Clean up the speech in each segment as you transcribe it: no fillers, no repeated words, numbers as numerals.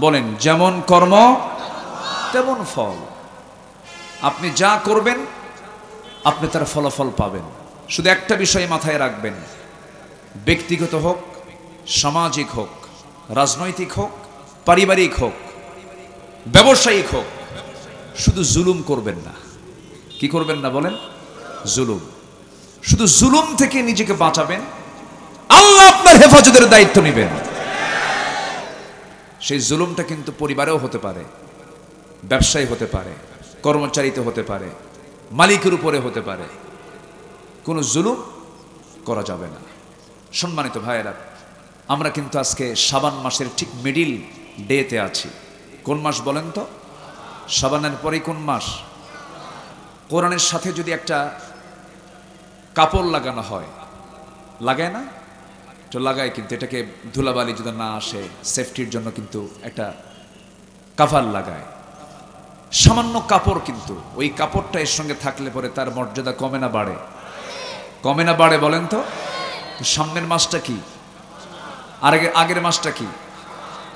বলেন, যেমন কর্ম তেমন ফল। আপনি যা করবেন আপনি তার ফলাফল পাবেন। শুধু একটা বিষয় মাথায় রাখবেন, ব্যক্তিগত হোক, সামাজিক হোক, রাজনৈতিক হোক, পারিবারিক হোক, ব্যবসায়িক হোক, শুধু জুলুম করবেন না। কি করবেন না বলেন? জুলুম। শুধু জুলুম থেকে নিজেকে বাঁচাবেন, আল্লাহ আপনার হেফাজতের দায়িত্ব নেবেন। সেই জুলুমটা কিন্তু পরিবারেও হতে পারে, ব্যবসায় হতে পারে, কর্মচারীতে হতে পারে, মালিকের উপরে হতে পারে। কোনো জুলুম করা যাবে না। সম্মানিত ভাইয়েরা, আমরা কিন্তু আজকে শাবান মাসের ঠিক মিডিল ডেতে আছি। কোন মাস বলেন তো? শাবানের পরেই কোন মাস? কোরআনের সাথে যদি একটা কাপড় লাগানো হয়, লাগায় না? তো লাগায়, কিন্তু এটাকে ধুলাবালি যদি না আসে সেফটির জন্য কিন্তু একটা কাভার লাগায়। সামান্য কাপড়, কিন্তু ওই কাপড়টা এর সঙ্গে থাকলে পরে তার মর্যাদা কমে না বাড়ে? কমে না বাড়ে বলেন তো? সামনের মাসটা কি, আর আগের মাসটা কি?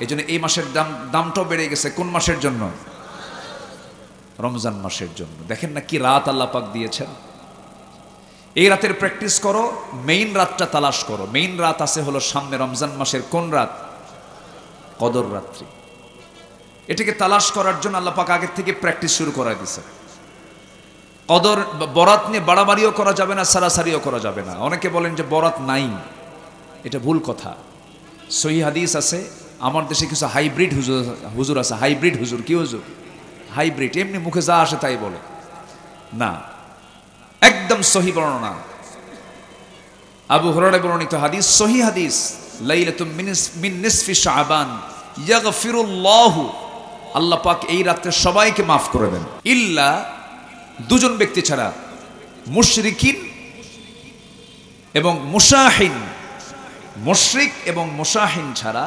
এই জন্য এই মাসের দামটাও বেড়ে গেছে। কোন মাসের জন্য? রমজান মাসের জন্য। দেখেন না কি রাত আল্লাহ পাক দিয়েছেন। এই রাতের প্র্যাকটিস করো, মেইন রাতটা তালাশ করো। মেইন রাত আছে হলো সামনে রমজান মাসের কোন রাত? কদর রাত্রি। এটাকে তালাশ করার জন্য আল্লাহ পাক আগের থেকে প্র্যাকটিস শুরু করে দিয়েছে। কদর বরাত নিয়ে বাড়াবাড়িও করা যাবে না, সারাসারিও করা যাবে না। অনেকে বলেন যে বরাত নাই, এটা ভুল কথা। সহিহ হাদিস আছে, আমার দেশে কিছু হাইব্রিড হুজুর আছে। হাইব্রিড হুজুর। কি হুজুর? হাইব্রিড। এমনি মুখে যা আসে তাই বলে না, একদম সহি বর্ণনা। আবু হুরায়রা বর্ণিত হাদিস, সহি হাদিস, লাইলাতুম মিন নিসফি শাবান ইয়াগফিরুল্লাহু, আল্লাহ পাক এই রাতে সবাইকে মাফ করে দেন, ইল্লা দুজন ব্যক্তি ছাড়া, মুশরিকিন এবং মুশাহিন। মুশরিক এবং মুশাহিন ছাড়া,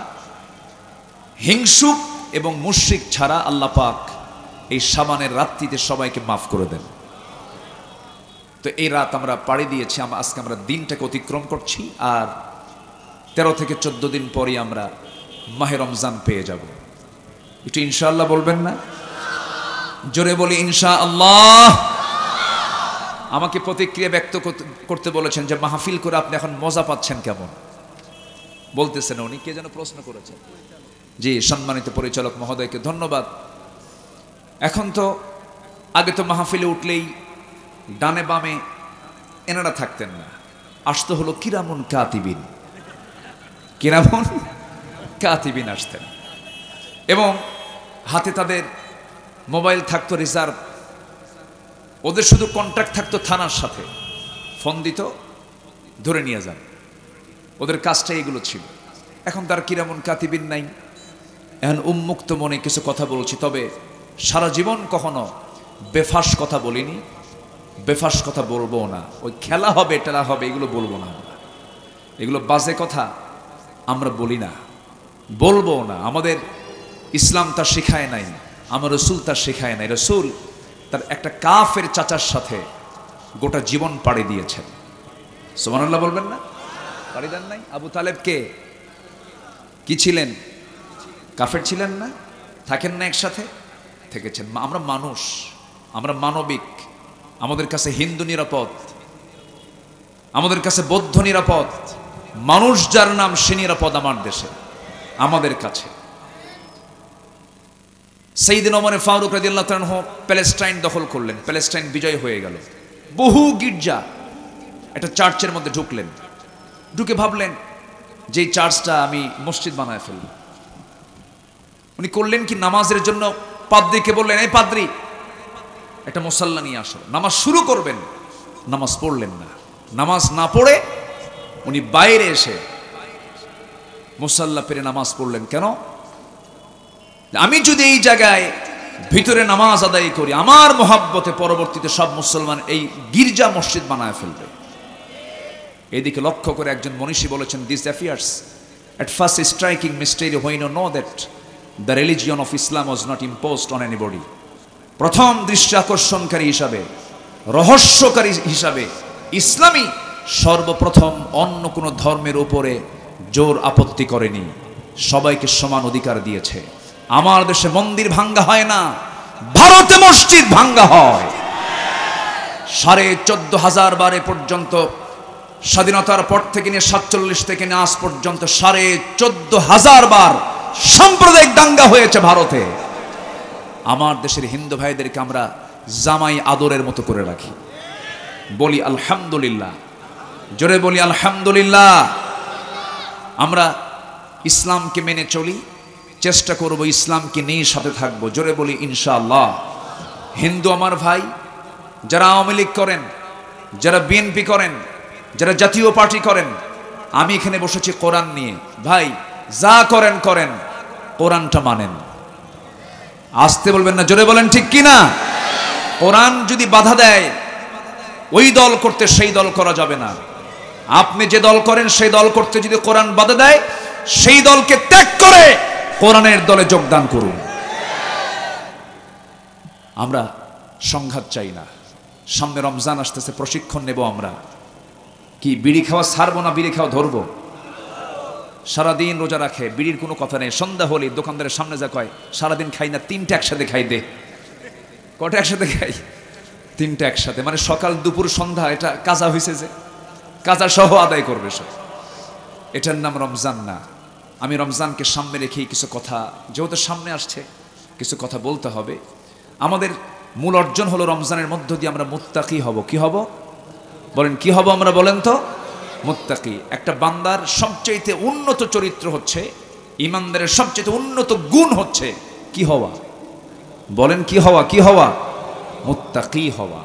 হিংসুক এবং মুশরিক ছাড়া আল্লাহ পাক এই শাবানের রাত্রিতে সবাইকে মাফ করে দেন। তো এই রাত আমরা পাড়ি দিয়েছি। আজকে আমরা দিনটাকে অতিক্রম করছি, আর 13 থেকে 14 দিন পরই আমরা মাহে রমজান পেয়ে যাব। একটু ইনশাআল্লাহ বলবেন না? জোরে বলি ইনশাআল্লাহ। আমাকে প্রতিক্রিয়া ব্যক্ত করতে বলেছেন যে মাহফিল করে আপনি এখন মজা পাচ্ছেন কেমন? বলতেছেন উনি, কে যেন প্রশ্ন করেছেন। জি, সম্মানিত পরিচালক মহোদয়কে ধন্যবাদ। এখন তো, আগে তো মাহফিলে উঠলেই ডানে বামে এনারা থাকতেন না, আসতে হলো কিরামুন কাতিবিন। কিরামুন কাতিবিন আসতেন, এবং হাতে তাদের মোবাইল থাকতো রিজার্ভ। ওদের শুধু কন্ট্যাক্ট থাকতো থানার সাথে, ফোন দিত, ধরে নিয়ে যান। ওদের কাজটা এগুলো ছিল। এখন তার কিরামুন কাতিবিন নাই। এখন উন্মুক্ত মনে কিছু কথা বলছি, তবে সারা জীবন কখনো বেফাস কথা বলিনি, বেফাস কথা বলবো না। ওই খেলা হবে, টেলা হবে, এগুলো বলবো না আমরা। এগুলো বাজে কথা আমরা বলি না, বলবো না। আমাদের ইসলাম তা শেখায় নাই, আমার রসুল তা শেখায় নাই। রসুল তার একটা কাফের চাচার সাথে গোটা জীবন পাড়ি দিয়েছেন। সুবহানাল্লাহ বলবেন না? পাড়ি দেন নাই? আবু তালেব কে? কি ছিলেন? কাফের ছিলেন না? থাকেন না একসাথে? থেকেছেন। আমরা মানুষ, আমরা মানবিক। আমাদের কাছে হিন্দু নিরাপদ, আমাদের কাছে বৌদ্ধ নিরাপদ। মানুষ যার নাম সে নিরাপদ আমার দেশে, আমাদের কাছে। সাইয়েদনা ওমর ফারুক রাদিয়াল্লাহু তাআলা আনহু প্যালেস্টাইন দখল করলেন, প্যালেস্টাইন বিজয় হয়ে গেল। বহু গির্জা একটা চার্চের মধ্যে ঢুকলেন, ঢুকে ভাবলেন যে এই চার্চটা আমি মসজিদ বানায় ফেলব। উনি করলেন কি, নামাজের জন্য পাদ্রীকে বললেন, এই পাদ্রী একটা মুসাল্লা নিয়ে আসো, নামাজ শুরু করবেন। নামাজ পড়লেন না। নামাজ না পড়ে উনি বাইরে এসে মুসাল্লা পেরে নামাজ পড়লেন। কেন? আমি যদি এই জায়গায় ভিতরে নামাজ আদায় করি, আমার মহাব্বতে পরবর্তীতে সব মুসলমান এই গির্জা মসজিদ বানায় ফেলবে। এদিকে লক্ষ্য করে একজন মনীষী বলেছেন, this affairs at first striking mystery when you know that the religion of Islam was not imposed on anybody. প্রথম দৃষ্টি আকর্ষণকারী হিসাবে, রহস্যকারী হিসাবে ইসলামই সর্বপ্রথম অন্য কোনো ধর্মের উপরে জোর আপত্তি করেনি, সবাইকে সমান অধিকার দিয়েছে। আমার দেশে মন্দির ভাঙ্গা হয় না, ভারতে মসজিদ ভাঙ্গা হয়। 14,500 বার এ পর্যন্ত, স্বাধীনতার পর থেকে নিয়ে 47 থেকে নিয়ে আজ পর্যন্ত 14,500 বার সাম্প্রদায়িক দাঙ্গা হয়েছে ভারতে। আমার দেশের হিন্দু ভাইদেরকে আমরা জামাই আদরের মতো করে রাখি। বলি আলহামদুলিল্লাহ, জোরে বলি আলহামদুলিল্লাহ। আমরা ইসলামকে মেনে চলি, চেষ্টা করব ইসলামকে নিয়ে সাথে থাকবো, জোরে বলি ইনশাআল্লাহ। হিন্দু আমার ভাই, যারা আওয়ামী লীগ করেন, যারা বিএনপি করেন, যারা জাতীয় পার্টি করেন, আমি এখানে বসেছি কোরআন নিয়ে। ভাই যা করেন করেন, কোরআনটা মানেন। আসতে বলবেন না, জোরে বলেন ঠিক কিনা। কোরআন যদি বাধা দেয় ওই দল করতে, সেই দল করা যাবে না। আপনি যে দল করেন সেই দল করতে যদি কোরআন বাধা দেয়, সেই দলকে ত্যাগ করে কোরআনের দলে যোগদান করুন। আমরা সংঘাত চাই না। সামনে রমজান আসতেছে, প্রশিক্ষণ নেব আমরা। কি বিড়ি খাওয়া ছাড়বো না বিড়ি খাওয়া ধরবো? সারাদিন রোজা রাখে, বিড়ির কোনো কথা নেই। সন্ধ্যা হলে দোকানদারের সামনে যা কয়, সারাদিন খাই না, 3টা একসাথে খাই। দে কটা একসাথে খাই? 3টা একসাথে, মানে সকাল দুপুর সন্ধ্যা। এটা কাজা হয়েছে, যে কাজা সহ আদায় করবে সব। এটার নাম রমজান না। আমি রমজানকে সামনে রেখেই কিছু কথা, যেহেতু সামনে আসছে, কিছু কথা বলতে হবে। আমাদের মূল অর্জন হলো রমজানের মধ্য দিয়ে আমরা মুত্তাকি হব। কি হব বলেন? কি হব আমরা? বলেন তো। মুত্তাকি। একটা বান্দার সবচেয়ে উন্নত চরিত্র হচ্ছে, ইমানদারের সবচেয়ে উন্নত গুণ হচ্ছে কি হওয়া? বলেন কি হওয়া? কি হওয়া? মুত্তাকি হওয়া।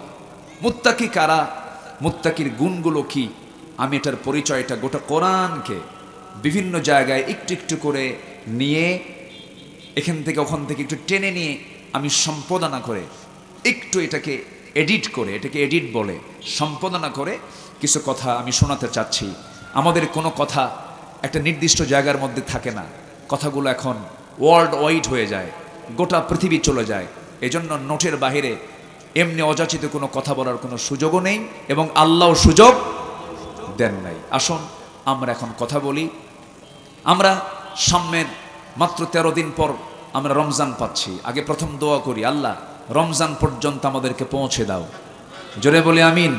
মুত্তাকি কারা? মুত্তাকির গুণগুলো কি? আমি এটার পরিচয়টা গোটা কোরআনকে বিভিন্ন জায়গায় একটু একটু করে নিয়ে, এখান থেকে ওখান থেকে একটু টেনে নিয়ে আমি সম্পাদনা করে, একটু এটাকে এডিট করে, এটাকে এডিট বলে, সম্পাদনা করে কিছু কথা আমি শোনাতে চাচ্ছি। আমাদের কোনো কথা একটা নির্দিষ্ট জায়গার মধ্যে থাকে না। কথাগুলো এখন ওয়ার্ল্ড ওয়াইড হয়ে যায়, গোটা পৃথিবী চলে যায়। এজন্য নোটের বাহিরে এমনি অযাচিত কোনো কথা বলার কোনো সুযোগও নেই, এবং আল্লাহও সুযোগ দেন নাই। আসুন আমরা এখন কথা বলি। আমরা সামনের মাত্র 13 দিন পর আমরা রমজান পাচ্ছি। আগে প্রথম দোয়া করি, আল্লাহ রমজান পর্যন্ত আমাদেরকে পৌঁছে দাও। জোরে বলি আমিন।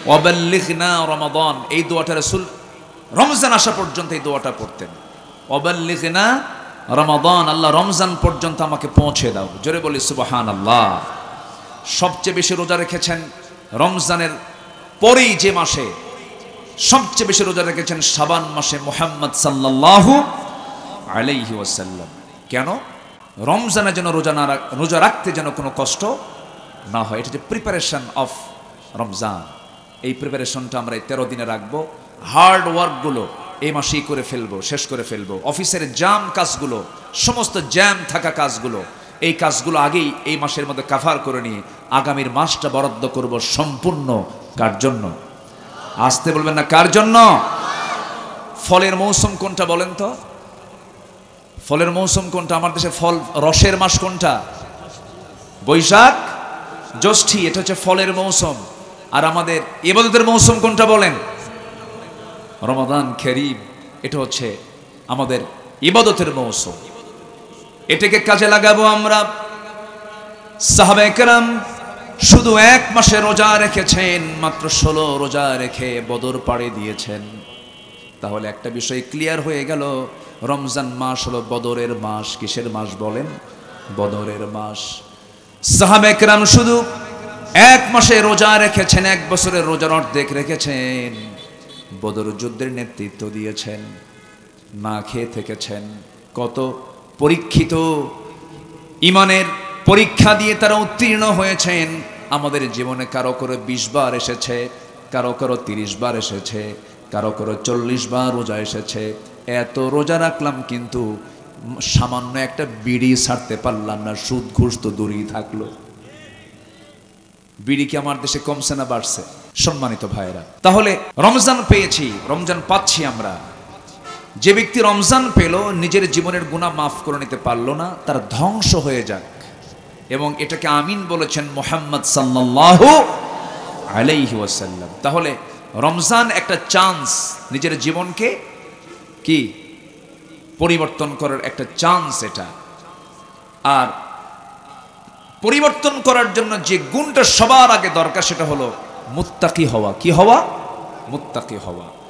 ওয়াবাল্লিগনা রমাদান, এই দোয়াটা রাসূল রমজান আসা পর্যন্ত এই দোয়াটা পড়তেন। ওয়াবাল্লিগনা রমাদান, আল্লাহ রমজান পর্যন্ত আমাকে পৌঁছে দাও। জোরে বলি সুবহানাল্লাহ। সবচেয়ে বেশি রোজা রেখেছেন রমজানের পরেই যে মাসে সবচেয়ে বেশি রোজা রেখেছেন শাবান মাসে মুহাম্মদ সাল্লাল্লাহু আলাইহি ওয়াসাল্লাম। কেন? রমজানে যেন রোজা রাখতে যেন কোনো কষ্ট না হয়। এটা যে প্রিপারেশন অফ রমজান, এই প্রিপারেশনটা আমরা এই 13 দিনে রাখবো। হার্ড ওয়ার্কগুলো এই মাসেই করে ফেলবো, শেষ করে ফেলবো। অফিসের জাম কাজগুলো, সমস্ত জ্যাম থাকা কাজগুলো, এই কাজগুলো আগেই এই মাসের মধ্যে কাভার করে নিয়ে আগামীর মাসটা বরাদ্দ করব সম্পূর্ণ। কার জন্য? আসতে বলবেন না, কার জন্য? ফলের মৌসুম কোনটা বলেন তো? ফলের মৌসুম কোনটা? আমার দেশে ফল রসের মাস কোনটা? বৈশাখ জ্যৈষ্ঠী, এটা হচ্ছে ফলের মৌসুম। আর আমাদের ইবাদতের মৌসুম কোনটা বলেন? রমাদান কারীম, এটা হচ্ছে আমাদের ইবাদতের মৌসুম। এটাকে কাজে লাগাবো আমরা। সাহাবায়ে কেরাম শুধু 1 মাসে রোজা রেখেছেন, মাত্র 16 রোজা রেখে বদর পাড়ি দিয়েছেন। তাহলে একটা বিষয় ক্লিয়ার হয়ে গেল, রমজান মাস হলো বদরের মাস। কিসের মাস বলেন? বদরের মাস। সাহাবায়ে কেরাম শুধু 1 মাসে রোজা রেখেছেন, 1 বছরের রোজার অর্ধেক রেখেছেন। বদর যুদ্ধের নেতৃত্ব দিয়েছেন, না খেয়ে থেকেছেন। কত পরীক্ষিত ইমানের পরীক্ষা দিয়ে তারা উত্তীর্ণ হয়েছেন। আমাদের জীবনে কারো কারো 20 বার এসেছে, কারো কারো 30 বার এসেছে, কারো কারো 40 বার রোজা এসেছে। এত রোজা রাখলাম কিন্তু সামান্য একটা বিড়ি ছাড়তে পারলাম না, সুদ ঘুষ তো দূরেই থাকলো। বিড়ি কি আমার দেশে কমছে না বাড়ছে? সম্মানিত ভাইয়েরা, তাহলে রমজান পেয়েছি, রমজান পাচ্ছি আমরা। যে ব্যক্তি রমজান পেল, নিজের জীবনের গুনাহ মাফ করে নিতে পারলো না, তার ধ্বংস হয়ে যাক। এবং এটাকে আমিন বলেছেন মুহাম্মদ সাল্লাল্লাহু আলাইহি ওয়াসাল্লাম। তাহলে রমজান একটা চান্স, নিজের জীবনকে কি পরিবর্তন করার একটা চান্স। এটা আর পরিবর্তন করার জন্য যে গুণটা সবার আগে দরকার সেটা হলো মুত্তাকি হওয়া। কি হওয়া? মুত্তাকি হওয়া।